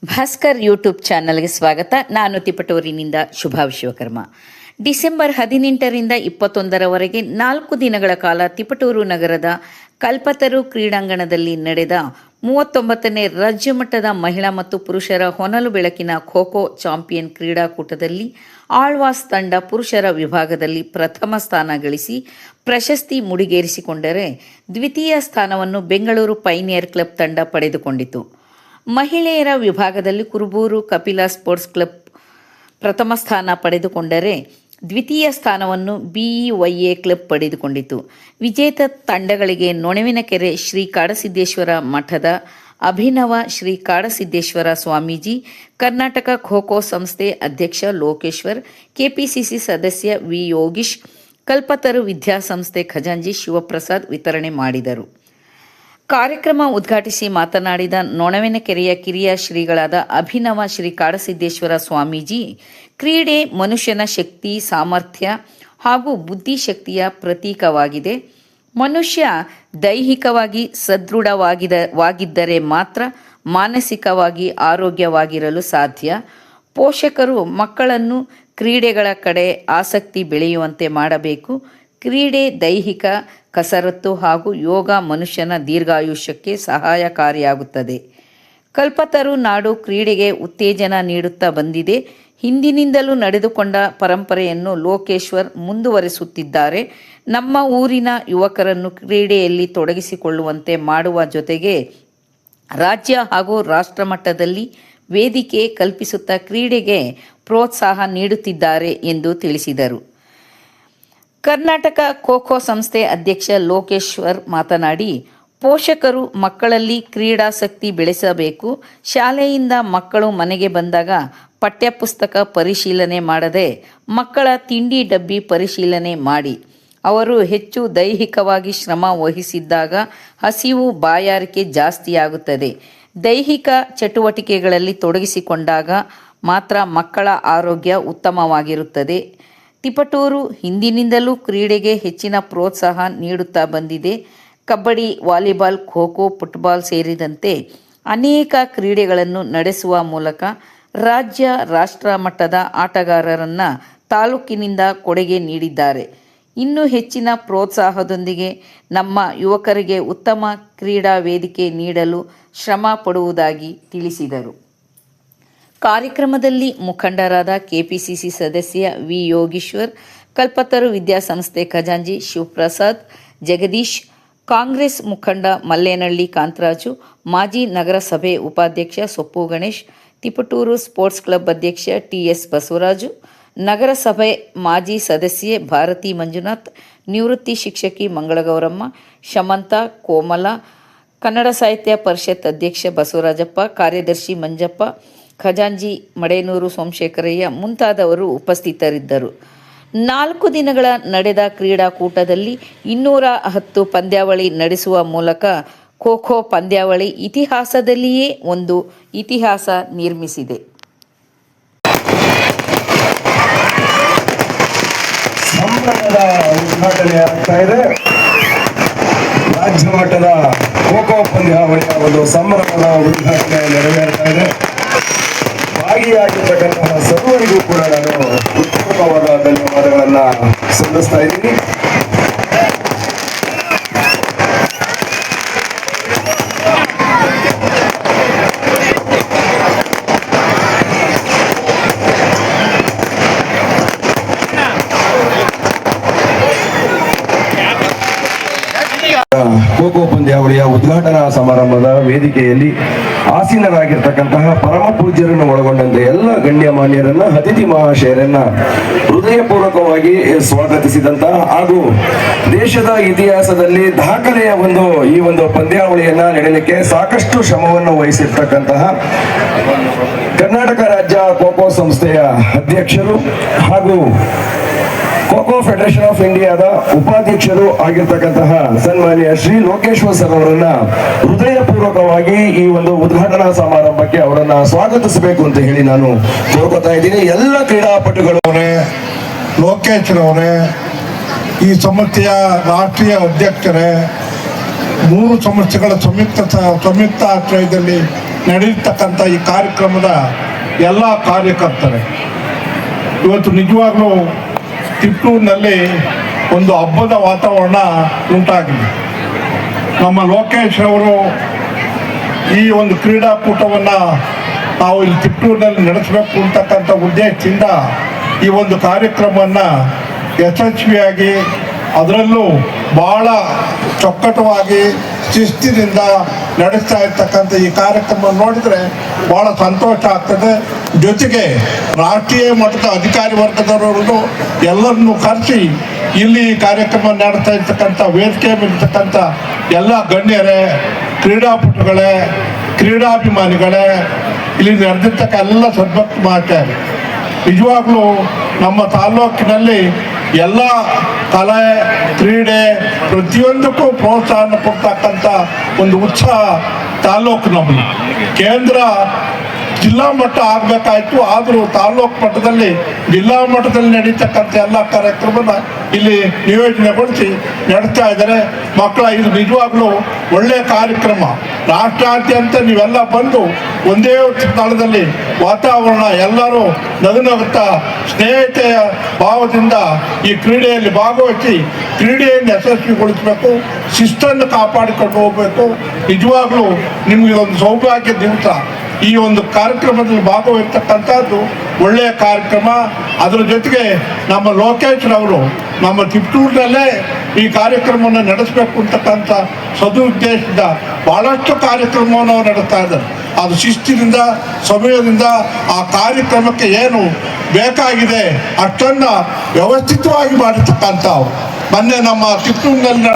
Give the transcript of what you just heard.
Bhaskar YouTube ಚಾನಲ್ಗೆ ಸ್ವಾಗತ. ನಾನು ತಿಪಟೂರಿನಿಂದ ಶುಭಾ ವಿಶ್ವಕರ್ಮ. ಡಿಸೆಂಬರ್ 18ರಿಂದ 21ರವರೆಗೆ 4 ದಿನಗಳ ಕಾಲ ತಿಪಟೂರು ನಗರದ ಕಲ್ಪತರು ಕ್ರೀಡಾಂಗಣದಲ್ಲಿ ನಡೆದ 39ನೇ ರಾಜ್ಯಮಟ್ಟದ ಮಹಿಳಾ ಮತ್ತು ಪುರುಷರ ಹೊನಲು ಬೆಳಕಿನ ಖೋ ಖೋ ಚಾಂಪಿಯನ್ ಕ್ರೀಡಾಕೂಟದಲ್ಲಿ ಆಳ್ವಾಸ್ ತಂಡ ಪುರುಷರ ವಿಭಾಗದಲ್ಲಿ ಪ್ರಥಮ ಸ್ಥಾನ ಗಳಿಸಿ ಪ್ರಶಸ್ತಿ ಮುಡಿಗೇರಿಸಿಕೊಂಡರೆ, ದ್ವಿತೀಯ ಸ್ಥಾನವನ್ನು ಬೆಂಗಳೂರು ಪೈನಿಯರ್ ಕ್ಲಬ್ ತಂಡ ಪಡೆದುಕೊಂಡಿತು. ಮಹಿಳೆಯರ ವಿಭಾಗದಲ್ಲಿ ಕುರುಬೂರು ಕಪಿಲಾ ಸ್ಪೋರ್ಟ್ಸ್ ಕ್ಲಬ್ ಪ್ರಥಮ ಸ್ಥಾನ ಪಡೆದುಕೊಂಡರೆ, ದ್ವಿತೀಯ ಸ್ಥಾನವನ್ನು BEYA ಕ್ಲಬ್ ಪಡೆದುಕೊಂಡಿತು. ವಿಜೇತ ತಂಡಗಳಿಗೆ ನೊಣವಿನಕೆರೆ ಶ್ರೀ ಕಾಡಸಿದ್ದೇಶ್ವರ ಮಠದ ಅಭಿನವ ಶ್ರೀ ಕಾಡಸಿದ್ದೇಶ್ವರ ಸ್ವಾಮೀಜಿ, ಕರ್ನಾಟಕ ಖೋ ಖೋ ಸಂಸ್ಥೆ ಅಧ್ಯಕ್ಷ ಲೋಕೇಶ್ವರ್, KPCC ಸದಸ್ಯ ವಿ ಯೋಗೀಶ್, ಕಲ್ಪತರು ವಿದ್ಯಾಸಂಸ್ಥೆ ಖಜಾಂಚಿ ಶಿವಪ್ರಸಾದ್ ವಿತರಣೆ ಮಾಡಿದರು. ಕಾರ್ಯಕ್ರಮ ಉದ್ಘಾಟಿಸಿ ಮಾತನಾಡಿದ ನೊಣವಿನಕೆರೆಯ ಕಿರಿಯ ಶ್ರೀಗಳಾದ ಅಭಿನವ ಶ್ರೀ ಕಾಡಸಿದ್ದೇಶ್ವರ ಸ್ವಾಮೀಜಿ, ಕ್ರೀಡೆ ಮನುಷ್ಯನ ಶಕ್ತಿ, ಸಾಮರ್ಥ್ಯ ಹಾಗೂ ಬುದ್ಧಿಶಕ್ತಿಯ ಪ್ರತೀಕವಾಗಿದೆ. ಮನುಷ್ಯ ದೈಹಿಕವಾಗಿ ಸದೃಢವಾಗಿದ್ದರೆ ಮಾತ್ರ ಮಾನಸಿಕವಾಗಿ ಆರೋಗ್ಯವಾಗಿರಲು ಸಾಧ್ಯ. ಪೋಷಕರು ಮಕ್ಕಳನ್ನು ಕ್ರೀಡೆಗಳ ಕಡೆ ಆಸಕ್ತಿ ಬೆಳೆಯುವಂತೆ ಮಾಡಬೇಕು. ಕ್ರೀಡೆ, ದೈಹಿಕ ಕಸರತ್ತು ಹಾಗೂ ಯೋಗ ಮನುಷ್ಯನ ದೀರ್ಘಾಯುಷ್ಯಕ್ಕೆ ಸಹಾಯಕಾರಿಯಾಗುತ್ತದೆ. ಕಲ್ಪತರು ನಾಡು ಕ್ರೀಡೆಗೆ ಉತ್ತೇಜನ ನೀಡುತ್ತಾ ಬಂದಿದೆ. ಹಿಂದಿನಿಂದಲೂ ನಡೆದುಕೊಂಡ ಪರಂಪರೆಯನ್ನು ಲೋಕೇಶ್ವರ್ ಮುಂದುವರಿಸುತ್ತಿದ್ದಾರೆ. ನಮ್ಮ ಊರಿನ ಯುವಕರನ್ನು ಕ್ರೀಡೆಯಲ್ಲಿ ತೊಡಗಿಸಿಕೊಳ್ಳುವಂತೆ ಮಾಡುವ ಜೊತೆಗೆ ರಾಜ್ಯ ಹಾಗೂ ರಾಷ್ಟ್ರ ಮಟ್ಟದಲ್ಲಿ ವೇದಿಕೆ ಕಲ್ಪಿಸುತ್ತಾ ಕ್ರೀಡೆಗೆ ಪ್ರೋತ್ಸಾಹ ನೀಡುತ್ತಿದ್ದಾರೆ ಎಂದು ತಿಳಿಸಿದರು. ಕರ್ನಾಟಕ ಖೋ ಖೋ ಸಂಸ್ಥೆ ಅಧ್ಯಕ್ಷ ಲೋಕೇಶ್ವರ್ ಮಾತನಾಡಿ, ಪೋಷಕರು ಮಕ್ಕಳಲ್ಲಿ ಕ್ರೀಡಾಸಕ್ತಿ ಬೆಳೆಸಬೇಕು. ಶಾಲೆಯಿಂದ ಮಕ್ಕಳು ಮನೆಗೆ ಬಂದಾಗ ಪಠ್ಯಪುಸ್ತಕ ಪರಿಶೀಲನೆ ಮಾಡದೆ ಮಕ್ಕಳ ತಿಂಡಿ ಡಬ್ಬಿ ಪರಿಶೀಲನೆ ಮಾಡಿ. ಅವರು ಹೆಚ್ಚು ದೈಹಿಕವಾಗಿ ಶ್ರಮ ವಹಿಸಿದ್ದಾಗ ಹಸಿವು, ಬಾಯಾರಿಕೆ ಜಾಸ್ತಿಯಾಗುತ್ತದೆ. ದೈಹಿಕ ಚಟುವಟಿಕೆಗಳಲ್ಲಿ ತೊಡಗಿಸಿಕೊಂಡಾಗ ಮಾತ್ರ ಮಕ್ಕಳ ಆರೋಗ್ಯ ಉತ್ತಮವಾಗಿರುತ್ತದೆ. ತಿಪಟೂರು ಹಿಂದಿನಿಂದಲೂ ಕ್ರೀಡೆಗೆ ಹೆಚ್ಚಿನ ಪ್ರೋತ್ಸಾಹ ನೀಡುತ್ತಾ ಬಂದಿದೆ. ಕಬಡ್ಡಿ, ವಾಲಿಬಾಲ್, ಖೋ ಖೋ, ಫುಟ್ಬಾಲ್ ಸೇರಿದಂತೆ ಅನೇಕ ಕ್ರೀಡೆಗಳನ್ನು ನಡೆಸುವ ಮೂಲಕ ರಾಜ್ಯ, ರಾಷ್ಟ್ರ ಮಟ್ಟದ ಆಟಗಾರರನ್ನು ತಾಲೂಕಿನಿಂದ ಕೊಡುಗೆ ನೀಡಿದ್ದಾರೆ. ಇನ್ನೂ ಹೆಚ್ಚಿನ ಪ್ರೋತ್ಸಾಹದೊಂದಿಗೆ ನಮ್ಮ ಯುವಕರಿಗೆ ಉತ್ತಮ ಕ್ರೀಡಾ ವೇದಿಕೆ ನೀಡಲು ಶ್ರಮ ಪಡುವುದಾಗಿ ತಿಳಿಸಿದರು. ಕಾರ್ಯಕ್ರಮದಲ್ಲಿ ಮುಖಂಡರಾದ KPCC ಸದಸ್ಯ ವಿ ಯೋಗೀಶ್ವರ್, ಕಲ್ಪತರು ವಿದ್ಯಾಸಂಸ್ಥೆ ಖಜಾಂಚಿ ಶಿವಪ್ರಸಾದ್, ಜಗದೀಶ್, ಕಾಂಗ್ರೆಸ್ ಮುಖಂಡ ಮಲ್ಲೇನಹಳ್ಳಿ ಕಾಂತರಾಜು, ಮಾಜಿ ನಗರಸಭೆ ಉಪಾಧ್ಯಕ್ಷ ಸೊಪ್ಪು ಗಣೇಶ್, ತಿಪಟೂರು ಸ್ಪೋರ್ಟ್ಸ್ ಕ್ಲಬ್ ಅಧ್ಯಕ್ಷ TS ಬಸವರಾಜು, ನಗರಸಭೆ ಮಾಜಿ ಸದಸ್ಯೆ ಭಾರತಿ ಮಂಜುನಾಥ್, ನಿವೃತ್ತಿ ಶಿಕ್ಷಕಿ ಮಂಗಳಗೌರಮ್ಮ, ಶಮಂತ, ಕೋಮಲ, ಕನ್ನಡ ಸಾಹಿತ್ಯ ಪರಿಷತ್ ಅಧ್ಯಕ್ಷ ಬಸವರಾಜಪ್ಪ, ಕಾರ್ಯದರ್ಶಿ ಮಂಜಪ್ಪ, ಖಜಾಂಚಿ ಮಡೇನೂರು ಸೋಮಶೇಖರಯ್ಯ ಮುಂತಾದವರು ಉಪಸ್ಥಿತರಿದ್ದರು. 4 ದಿನಗಳ ನಡೆದ ಕ್ರೀಡಾಕೂಟದಲ್ಲಿ 210 ಪಂದ್ಯಾವಳಿ ನಡೆಸುವ ಮೂಲಕ ಖೋ ಖೋ ಪಂದ್ಯಾವಳಿ ಇತಿಹಾಸದಲ್ಲಿಯೇ ಒಂದು ಇತಿಹಾಸ ನಿರ್ಮಿಸಿದೆ. ಸಂಭ್ರಮದ ಉದ್ಘಾಟನೆ ಆಗ್ತಾ ಇದೆ. ರಾಜ್ಯ ಮಟ್ಟದ ಖೋ ಖೋ ಪಂದ್ಯಾವಳಿಯ ಒಂದು ಸಂಭ್ರಮದ ಉದ್ಘಾಟನೆ ನೆರವೇರ್ತಾ ಇದೆ. ಭಾಗಿಯಾಗಿರ್ತಕ್ಕಂತಹ ಸರ್ವರಿಗೂ ಕೂಡ ನಾನು ಉತ್ತಮವಾದ ಧನ್ಯವಾದಗಳನ್ನ ಸಲ್ಲಿಸ್ತಾ ಇದ್ದೀನಿ. ಖೋ ಖೋ ಪಂದ್ಯಾವಳಿಯ ಉದ್ಘಾಟನಾ ಸಮಾರಂಭದ ವೇದಿಕೆಯಲ್ಲಿ ಆಸೀನರಾಗಿರ್ತಕ್ಕಂತಹ ಪರಮ ಪೂಜ್ಯರನ್ನು ಒಳಗೊಂಡಂತೆ ಎಲ್ಲ ಗಣ್ಯಮಾನ್ಯರನ್ನ, ಅತಿಥಿ ಮಹಾಶಯರನ್ನ ಹೃದಯಪೂರ್ವಕವಾಗಿ ಸ್ವಾಗತಿಸಿದಂತಹ ಹಾಗೂ ದೇಶದ ಇತಿಹಾಸದಲ್ಲಿ ದಾಖಲೆಯ ಈ ಒಂದು ಪಂದ್ಯಾವಳಿಯನ್ನ ನಡೆಯಲಿಕ್ಕೆ ಸಾಕಷ್ಟು ಶ್ರಮವನ್ನು ವಹಿಸಿರ್ತಕ್ಕಂತಹ ಕರ್ನಾಟಕ ರಾಜ್ಯ ಖೋ ಖೋ ಸಂಸ್ಥೆಯ ಅಧ್ಯಕ್ಷರು ಹಾಗೂ ಖೋ ಖೋ ಫೆಡರೇಷನ್ ಆಫ್ ಇಂಡಿಯಾದ ಉಪಾಧ್ಯಕ್ಷರು ಆಗಿರ್ತಕ್ಕಂತಹ ಸನ್ಮಾನ್ಯ ಶ್ರೀ ಲೋಕೇಶ್ವರ್ ಸರ್ ಅವರನ್ನ ಹೃದಯಪೂರ್ವಕವಾಗಿ ಈ ಒಂದು ಉದ್ಘಾಟನಾ ಸಮಾರಂಭಕ್ಕೆ ಅವರನ್ನ ಸ್ವಾಗತಿಸಬೇಕು ಅಂತ ಹೇಳಿ ನಾನು ಕೋರ್ಕೊತಾ ಇದ್ದೀನಿ. ಎಲ್ಲ ಕ್ರೀಡಾಪಟುಗಳವರೇ, ಲೋಕೇಶ್ವರ್ ಅವರೇ, ಈ ಸಂಸ್ಥೆಯ ರಾಷ್ಟ್ರೀಯ ಅಧ್ಯಕ್ಷರೇ, 3 ಸಂಸ್ಥೆಗಳ ಸಂಯುಕ್ತ ಆಶ್ರಯದಲ್ಲಿ ನಡೆಯತಕ್ಕಂಥ ಈ ಕಾರ್ಯಕ್ರಮದ ಎಲ್ಲ ಕಾರ್ಯಕರ್ತರೇ, ಇವತ್ತು ನಿಜವಾಗ್ಲೂ ತಿಪ್ಟೂರಿನಲ್ಲಿ ಒಂದು ಹಬ್ಬದ ವಾತಾವರಣ ಉಂಟಾಗಿದೆ. ನಮ್ಮ ಲೋಕೇಶ್ ಅವರು ಈ ಒಂದು ಕ್ರೀಡಾಕೂಟವನ್ನು ನಾವು ಇಲ್ಲಿ ತಿಪ್ಟೂರಿನಲ್ಲಿ ನಡೆಸಬೇಕು ಅಂತಕ್ಕಂಥ ಉದ್ದೇಶದಿಂದ ಈ ಒಂದು ಕಾರ್ಯಕ್ರಮವನ್ನು ಯಶಸ್ವಿಯಾಗಿ, ಅದರಲ್ಲೂ ಭಾಳ ಚೊಕ್ಕಟವಾಗಿ ಶಿಸ್ತಿನಿಂದ ನಡೆಸ್ತಾ ಇರ್ತಕ್ಕಂಥ ಈ ಕಾರ್ಯಕ್ರಮ ನೋಡಿದರೆ ಭಾಳ ಸಂತೋಷ ಆಗ್ತದೆ. ಜೊತೆಗೆ ರಾಷ್ಟ್ರೀಯ ಮಟ್ಟದ ಅಧಿಕಾರಿ ವರ್ಗದವರನ್ನು ಎಲ್ಲರನ್ನೂ ಕರೆಸಿ ಇಲ್ಲಿ ಈ ಕಾರ್ಯಕ್ರಮ ನಡೆಸ್ತಾ ಇರ್ತಕ್ಕಂಥ ವೇದಿಕೆ ಮೇಲಿರ್ತಕ್ಕಂಥ ಎಲ್ಲ ಗಣ್ಯರೇ, ಕ್ರೀಡಾಪಟುಗಳೇ, ಕ್ರೀಡಾಭಿಮಾನಿಗಳೇ, ಇಲ್ಲಿ ನಡೆದಿರ್ತಕ್ಕ ಎಲ್ಲ ಸದ್ಭಕ್ತ ಮಾಡ್ತಾರೆ. ನಿಜವಾಗ್ಲೂ ನಮ್ಮ ತಾಲ್ಲೂಕಿನಲ್ಲಿ ಎಲ್ಲ ಕಲೆ, ಕ್ರೀಡೆ ಪ್ರತಿಯೊಂದಕ್ಕೂ ಪ್ರೋತ್ಸಾಹ ಕೊಡ್ತಕ್ಕಂಥ ಒಂದು ಉತ್ಸಾಹ ತಾಲ್ಲೂಕು ನಮ್ಮದು. ಕೇಂದ್ರ ಜಿಲ್ಲಾ ಮಟ್ಟ ಆಗಬೇಕಾಯ್ತು, ಆದರೂ ತಾಲ್ಲೂಕು ಮಟ್ಟದಲ್ಲಿ ಜಿಲ್ಲಾ ಮಟ್ಟದಲ್ಲಿ ನಡೀತಕ್ಕಂಥ ಎಲ್ಲ ಕಾರ್ಯಕ್ರಮನ ಇಲ್ಲಿ ನಿಯೋಜನೆಗೊಳಿಸಿ ನಡೆಸ್ತಾ ಇದ್ದಾರೆ. ಮಕ್ಕಳ ಇದು ನಿಜವಾಗ್ಲೂ ಒಳ್ಳೆಯ ಕಾರ್ಯಕ್ರಮ. ರಾಷ್ಟ್ರಾದ್ಯಂತ ನೀವೆಲ್ಲ ಬಂದು ಒಂದೇ ಸ್ಥಳದಲ್ಲಿ ವಾತಾವರಣ ಎಲ್ಲರೂ ನಗುತ್ತಾ ಸ್ನೇಹಿತೆಯ ಭಾವದಿಂದ ಈ ಕ್ರೀಡೆಯಲ್ಲಿ ಭಾಗವಹಿಸಿ ಕ್ರೀಡೆಯನ್ನು ಯಶಸ್ವಿಗೊಳಿಸಬೇಕು, ಶಿಸ್ತನ್ನು ಕಾಪಾಡಿಕೊಂಡು ಹೋಗಬೇಕು. ನಿಜವಾಗ್ಲೂ ನಿಮಗೆ ಒಂದು ಸೌಭಾಗ್ಯ ದಿವಸ. ಈ ಒಂದು ಕಾರ್ಯಕ್ರಮದಲ್ಲಿ ಭಾಗವಹಿಸ್ತಕ್ಕಂಥದ್ದು ಒಳ್ಳೆಯ ಕಾರ್ಯಕ್ರಮ. ಅದರ ಜೊತೆಗೆ ನಮ್ಮ ಲೋಕೇಶ್ರವರು ನಮ್ಮ ತಿಪ್ಟೂರಿನಲ್ಲೇ ಈ ಕಾರ್ಯಕ್ರಮವನ್ನು ನಡೆಸಬೇಕು ಅಂತಕ್ಕಂಥ ಸದುದ್ದೇಶದಿಂದ ಭಾಳಷ್ಟು ಕಾರ್ಯಕ್ರಮವನ್ನು ನಡೆಸ್ತಾ ಇದ್ದಾರೆ. ಅದು ಶಿಸ್ತಿನಿಂದ, ಸಮಯದಿಂದ ಆ ಕಾರ್ಯಕ್ರಮಕ್ಕೆ ಏನು ಬೇಕಾಗಿದೆ ಅಷ್ಟನ್ನು ವ್ಯವಸ್ಥಿತವಾಗಿ ಮಾಡಿರ್ತಕ್ಕಂಥವು. ಮೊನ್ನೆ ನಮ್ಮ ತಿಪ್ಟೂರಿನಲ್ಲಿ